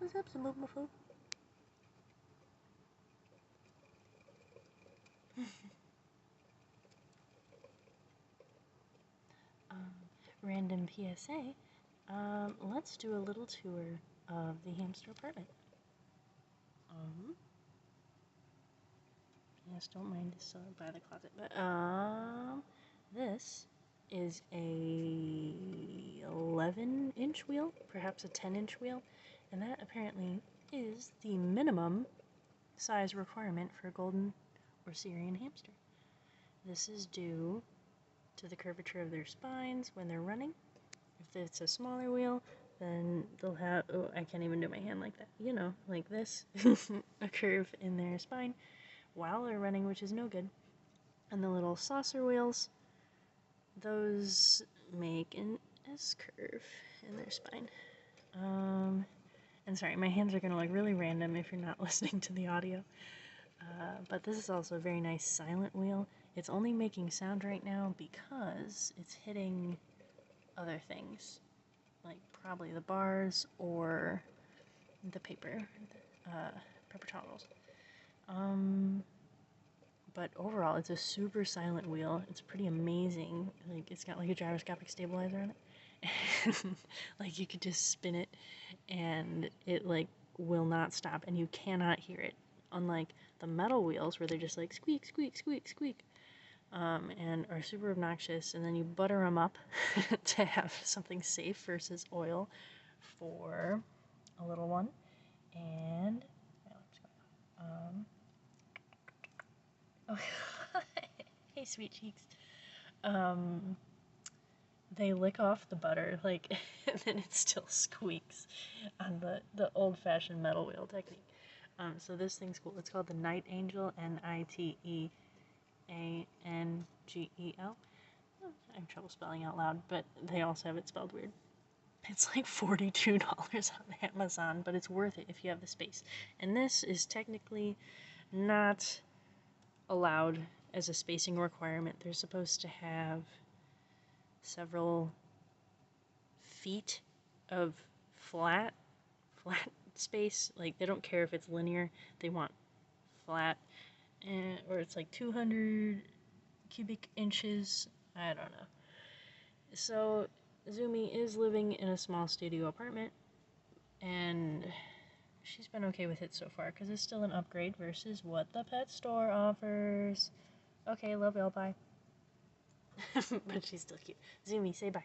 What's up, some food? Random PSA. Let's do a little tour of the hamster apartment. Yes, don't mind this by the closet. But this is a 11-inch wheel, perhaps a 10-inch wheel, and that apparently is the minimum size requirement for a golden or Syrian hamster. This is due to the curvature of their spines when they're running. If it's a smaller wheel, then they'll have, oh, I can't even do my hand like that, you know, like this, a curve in their spine while they're running, which is no good. And the little saucer wheels, those make an S curve in their spine. And sorry, my hands are gonna look really random if you're not listening to the audio. But this is also a very nice silent wheel. It's only making sound right now because it's hitting other things, like probably the bars or the paper towels. But overall, it's a super silent wheel. It's pretty amazing. Like, it's got like a gyroscopic stabilizer on it. Like, you could just spin it and it like will not stop and you cannot hear it. Unlike the metal wheels where they're just like squeak, squeak, squeak, squeak. And are super obnoxious, and then you butter them up to have something safe versus oil for a little one. And oh, hey, sweet cheeks. They lick off the butter, like, and then it still squeaks on the old-fashioned metal wheel technique. So this thing's cool. It's called the Night Angel, Niteangel. I have trouble spelling out loud, but they also have it spelled weird. It's like $42 on Amazon, but it's worth it if you have the space. And this is technically not allowed as a spacing requirement. They're supposed to have several feet of flat space. Like, they don't care if it's linear, they want flat, or it's like 200 cubic inches. I don't know. So Zumi is living in a small studio apartment, and she's been okay with it so far because it's still an upgrade versus what the pet store offers. Okay, love y'all, bye. But she's still cute. Zumi, say bye.